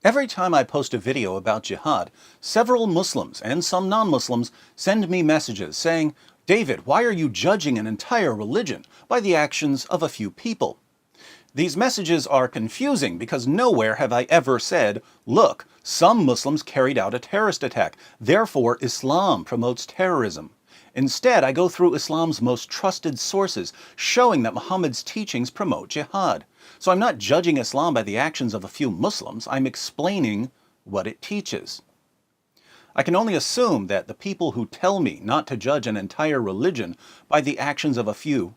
Every time I post a video about jihad, several Muslims and some non-Muslims send me messages saying, "David, why are you judging an entire religion by the actions of a few people?" These messages are confusing because nowhere have I ever said, "Look, some Muslims carried out a terrorist attack, therefore Islam promotes terrorism." Instead, I go through Islam's most trusted sources, showing that Muhammad's teachings promote jihad. So I'm not judging Islam by the actions of a few Muslims, I'm explaining what it teaches. I can only assume that the people who tell me not to judge an entire religion by the actions of a few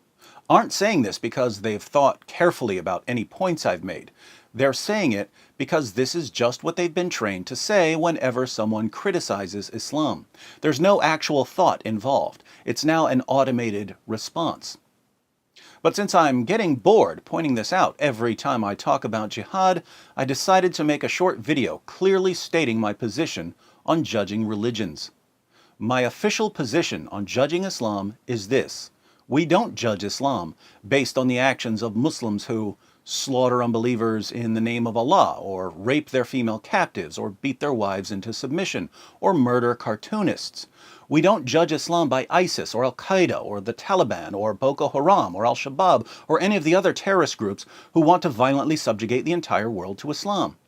aren't saying this because they've thought carefully about any points I've made. They're saying it because this is just what they've been trained to say whenever someone criticizes Islam. There's no actual thought involved. It's now an automated response. But since I'm getting bored pointing this out every time I talk about jihad, I decided to make a short video clearly stating my position on judging religions. My official position on judging Islam is this: we don't judge Islam based on the actions of Muslims who slaughter unbelievers in the name of Allah, or rape their female captives, or beat their wives into submission, or murder cartoonists. We don't judge Islam by ISIS, or Al-Qaeda, or the Taliban, or Boko Haram, or Al-Shabaab, or any of the other terrorist groups who want to violently subjugate the entire world to Islam.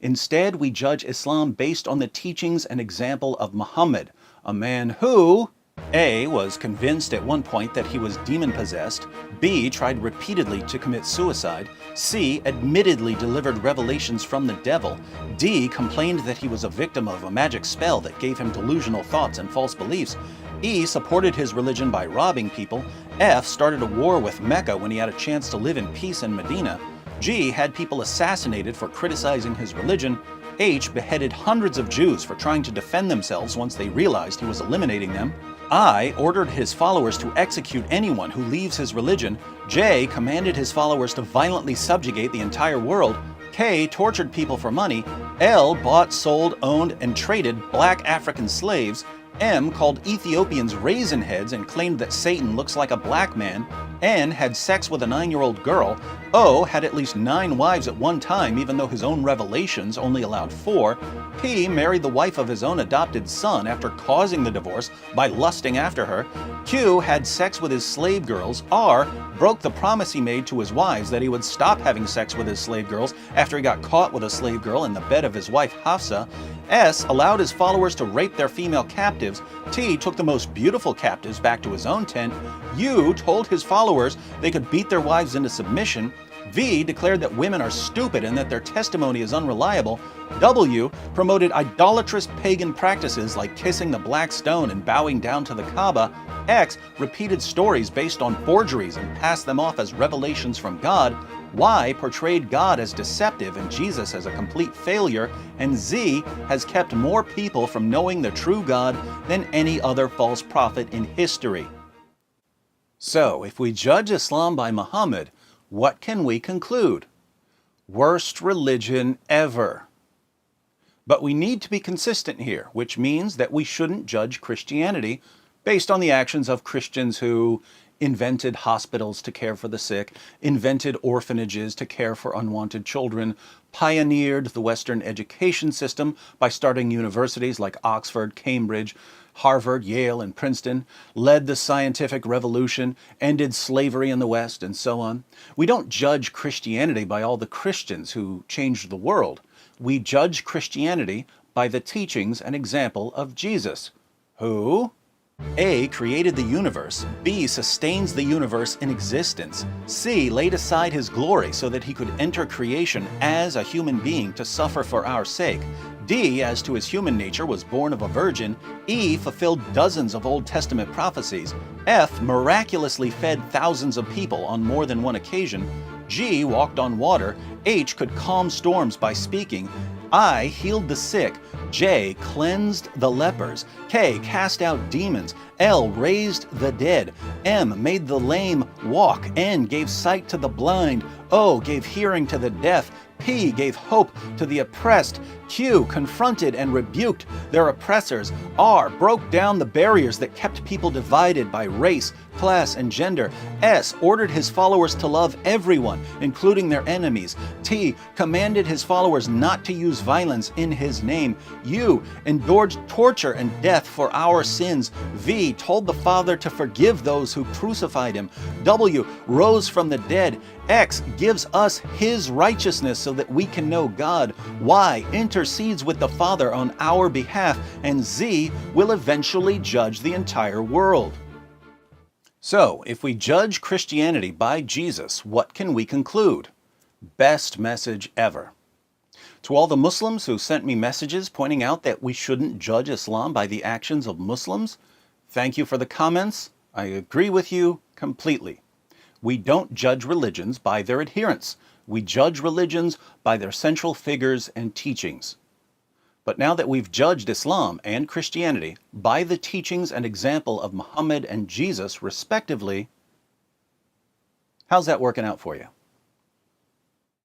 Instead, we judge Islam based on the teachings and example of Muhammad, a man who A. was convinced at one point that he was demon-possessed, B. tried repeatedly to commit suicide, C. admittedly delivered revelations from the devil, D. complained that he was a victim of a magic spell that gave him delusional thoughts and false beliefs, E. supported his religion by robbing people, F. started a war with Mecca when he had a chance to live in peace in Medina, G. had people assassinated for criticizing his religion, H. beheaded hundreds of Jews for trying to defend themselves once they realized he was eliminating them, I. ordered his followers to execute anyone who leaves his religion, J. commanded his followers to violently subjugate the entire world, K. tortured people for money, L. bought, sold, owned, and traded black African slaves, M. called Ethiopians raisin heads and claimed that Satan looks like a black man, N. had sex with a 9-year-old girl, O. had at least 9 wives at one time even though his own revelations only allowed 4, P. married the wife of his own adopted son after causing the divorce by lusting after her, Q. had sex with his slave girls, R. broke the promise he made to his wives that he would stop having sex with his slave girls after he got caught with a slave girl in the bed of his wife Hafsa, S. allowed his followers to rape their female captives, T. took the most beautiful captives back to his own tent, U. told his followers they could beat their wives into submission, V. declared that women are stupid and that their testimony is unreliable, W. promoted idolatrous pagan practices like kissing the black stone and bowing down to the Kaaba, X. repeated stories based on forgeries and passed them off as revelations from God, Y. portrayed God as deceptive and Jesus as a complete failure, and Z. has kept more people from knowing the true God than any other false prophet in history. So, if we judge Islam by Muhammad, what can we conclude? Worst religion ever. But we need to be consistent here, which means that we shouldn't judge Christianity based on the actions of Christians who invented hospitals to care for the sick, invented orphanages to care for unwanted children, pioneered the Western education system by starting universities like Oxford, Cambridge, Harvard, Yale, and Princeton, led the scientific revolution, ended slavery in the West, and so on. We don't judge Christianity by all the Christians who changed the world. We judge Christianity by the teachings and example of Jesus, who A. created the universe, B. sustains the universe in existence, C. laid aside his glory so that he could enter creation as a human being to suffer for our sake, D. as to his human nature was born of a virgin, E. fulfilled dozens of Old Testament prophecies, F. miraculously fed thousands of people on more than one occasion, G. walked on water, H. could calm storms by speaking, I. healed the sick, J. cleansed the lepers, K. cast out demons, L. raised the dead, M. made the lame walk, N. gave sight to the blind, O. gave hearing to the deaf, P gave hope to the oppressed. Q confronted and rebuked their oppressors. R broke down the barriers that kept people divided by race, class, and gender. S ordered his followers to love everyone, including their enemies. T commanded his followers not to use violence in his name. U endured torture and death for our sins. V told the Father to forgive those who crucified him. W rose from the dead. X gives us his righteousness so that we can know God. Y intercedes with the Father on our behalf. And Z will eventually judge the entire world. So, if we judge Christianity by Jesus, what can we conclude? Best message ever. To all the Muslims who sent me messages pointing out that we shouldn't judge Islam by the actions of Muslims, thank you for the comments. I agree with you completely. We don't judge religions by their adherents. We judge religions by their central figures and teachings. But now that we've judged Islam and Christianity by the teachings and example of Muhammad and Jesus, respectively, how's that working out for you?